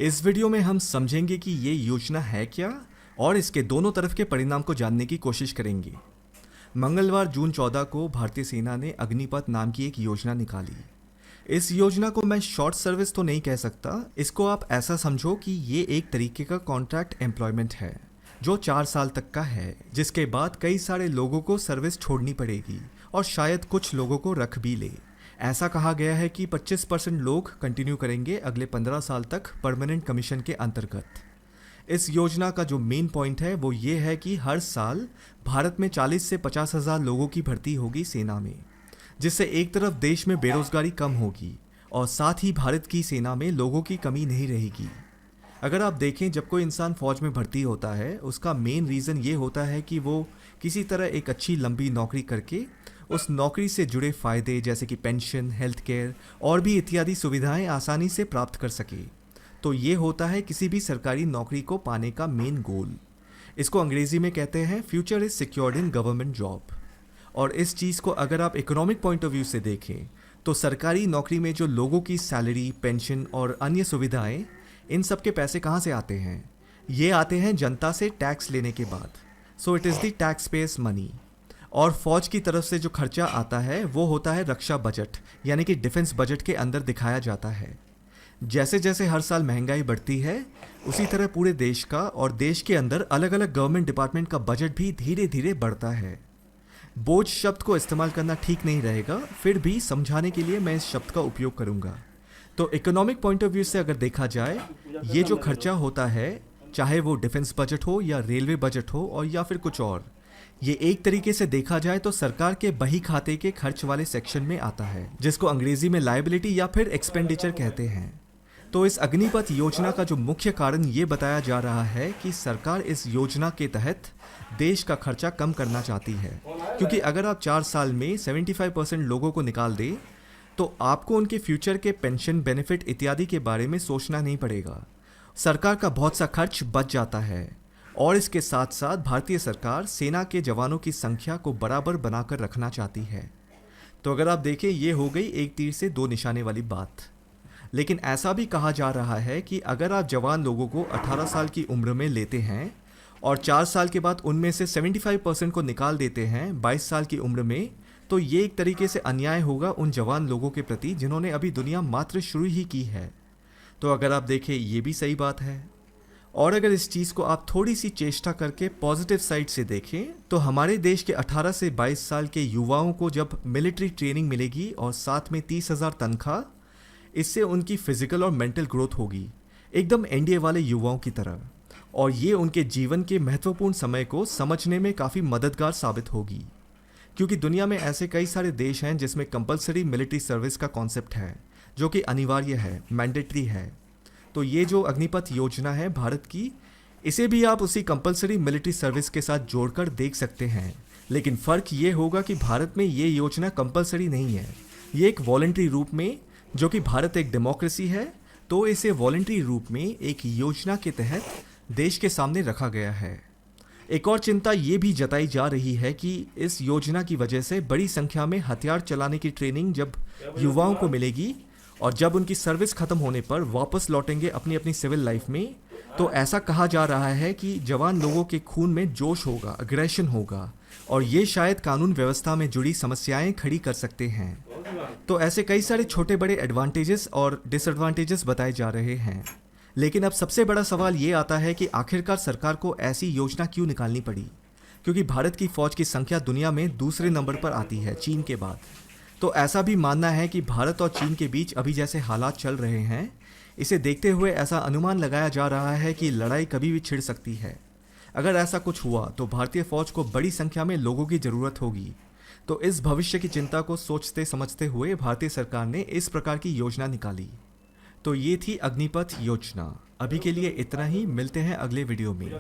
इस वीडियो में हम समझेंगे कि ये योजना है क्या और इसके दोनों तरफ के परिणाम को जानने की कोशिश करेंगे। मंगलवार जून 14 को भारतीय सेना ने अग्निपथ नाम की एक योजना निकाली। इस योजना को मैं शॉर्ट सर्विस तो नहीं कह सकता, इसको आप ऐसा समझो कि ये एक तरीके का कॉन्ट्रैक्ट एम्प्लॉयमेंट है जो 4 साल तक का है, जिसके बाद कई सारे लोगों को सर्विस छोड़नी पड़ेगी और शायद कुछ लोगों को रख भी ले। ऐसा कहा गया है कि 25% लोग कंटिन्यू करेंगे अगले 15 साल तक परमानेंट कमीशन के अंतर्गत। इस योजना का जो मेन पॉइंट है वो ये है कि हर साल भारत में 40 से 50 हज़ार लोगों की भर्ती होगी सेना में, जिससे एक तरफ देश में बेरोजगारी कम होगी और साथ ही भारत की सेना में लोगों की कमी नहीं रहेगी। अगर आप देखें, जब कोई इंसान फौज में भर्ती होता है उसका मेन रीज़न ये होता है कि वो किसी तरह एक अच्छी लंबी नौकरी करके उस नौकरी से जुड़े फ़ायदे जैसे कि पेंशन, हेल्थ केयर और भी इत्यादि सुविधाएं आसानी से प्राप्त कर सके। तो ये होता है किसी भी सरकारी नौकरी को पाने का मेन गोल। इसको अंग्रेज़ी में कहते हैं future is secured in government job. और इस चीज़ को अगर आप इकोनॉमिक पॉइंट ऑफ व्यू से देखें तो सरकारी नौकरी में जो लोगों की सैलरी, पेंशन और अन्य सुविधाएं, इन सब के पैसे कहाँ से आते हैं? ये आते हैं जनता से टैक्स लेने के बाद। So it is the tax payers money. और फौज की तरफ से जो खर्चा आता है वो होता है रक्षा बजट, यानी कि डिफेंस बजट के अंदर दिखाया जाता है। जैसे जैसे हर साल महंगाई बढ़ती है उसी तरह पूरे देश का और देश के अंदर अलग अलग गवर्नमेंट डिपार्टमेंट का बजट भी धीरे धीरे बढ़ता है। बोझ शब्द को इस्तेमाल करना ठीक नहीं रहेगा, फिर भी समझाने के लिए मैं इस शब्द का उपयोग करूंगा। तो इकोनॉमिक पॉइंट ऑफ व्यू से अगर देखा जाए, ये जो खर्चा होता है, चाहे वो डिफेंस बजट हो या रेलवे बजट हो और या फिर कुछ और, ये एक तरीके से देखा जाए तो सरकार के बही खाते के खर्च वाले सेक्शन में आता है, जिसको अंग्रेजी में लायबिलिटी या फिर एक्सपेंडिचर कहते हैं। तो इस अग्निपथ योजना का जो मुख्य कारण ये बताया जा रहा है कि सरकार इस योजना के तहत देश का खर्चा कम करना चाहती है, क्योंकि अगर आप 4 साल में 75% लोगों को निकाल दे तो आपको उनके फ्यूचर के पेंशन, बेनिफिट इत्यादि के बारे में सोचना नहीं पड़ेगा। सरकार का बहुत सा खर्च बच जाता है और इसके साथ साथ भारतीय सरकार सेना के जवानों की संख्या को बराबर बनाकर रखना चाहती है। तो अगर आप देखें, ये हो गई एक तीर से 2 निशाने वाली बात। लेकिन ऐसा भी कहा जा रहा है कि अगर आप जवान लोगों को 18 साल की उम्र में लेते हैं और 4 साल के बाद उनमें से 75% को निकाल देते हैं 22 साल की उम्र में, तो ये एक तरीके से अन्याय होगा उन जवान लोगों के प्रति जिन्होंने अभी दुनिया मात्र शुरू ही की है। तो अगर आप देखें, ये भी सही बात है। और अगर इस चीज़ को आप थोड़ी सी चेष्टा करके पॉजिटिव साइड से देखें तो हमारे देश के 18 से 22 साल के युवाओं को जब मिलिट्री ट्रेनिंग मिलेगी और साथ में 30,000 तनख्वाह, इससे उनकी फिजिकल और मेंटल ग्रोथ होगी एकदम एनडीए वाले युवाओं की तरह, और ये उनके जीवन के महत्वपूर्ण समय को समझने में काफ़ी मददगार साबित होगी। क्योंकि दुनिया में ऐसे कई सारे देश हैं जिसमें कंपलसरी मिलिट्री सर्विस का कॉन्सेप्ट है, जो कि अनिवार्य है, मैंडेटरी है। तो ये जो अग्निपथ योजना है भारत की, इसे भी आप उसी कंपलसरी मिलिट्री सर्विस के साथ जोड़कर देख सकते हैं। लेकिन फ़र्क ये होगा कि भारत में ये योजना कंपलसरी नहीं है, ये एक वॉलंटरी रूप में, जो कि भारत एक डेमोक्रेसी है, तो इसे वॉलंटरी रूप में एक योजना के तहत देश के सामने रखा गया है। एक और चिंता ये भी जताई जा रही है कि इस योजना की वजह से बड़ी संख्या में हथियार चलाने की ट्रेनिंग जब युवाओं को मिलेगी और जब उनकी सर्विस खत्म होने पर वापस लौटेंगे अपनी अपनी सिविल लाइफ में, तो ऐसा कहा जा रहा है कि जवान लोगों के खून में जोश होगा, अग्रेशन होगा, और ये शायद कानून व्यवस्था में जुड़ी समस्याएं खड़ी कर सकते हैं। तो ऐसे कई सारे छोटे बड़े एडवांटेजेस और डिसएडवांटेजेस बताए जा रहे हैं। लेकिन अब सबसे बड़ा सवाल ये आता है कि आखिरकार सरकार को ऐसी योजना क्यों निकालनी पड़ी? क्योंकि भारत की फौज की संख्या दुनिया में दूसरे नंबर पर आती है, चीन के बाद। तो ऐसा भी मानना है कि भारत और चीन के बीच अभी जैसे हालात चल रहे हैं, इसे देखते हुए ऐसा अनुमान लगाया जा रहा है कि लड़ाई कभी भी छिड़ सकती है। अगर ऐसा कुछ हुआ तो भारतीय फौज को बड़ी संख्या में लोगों की ज़रूरत होगी। तो इस भविष्य की चिंता को सोचते समझते हुए भारतीय सरकार ने इस प्रकार की योजना निकाली। तो ये थी अग्निपथ योजना। अभी के लिए इतना ही, मिलते हैं अगले वीडियो में।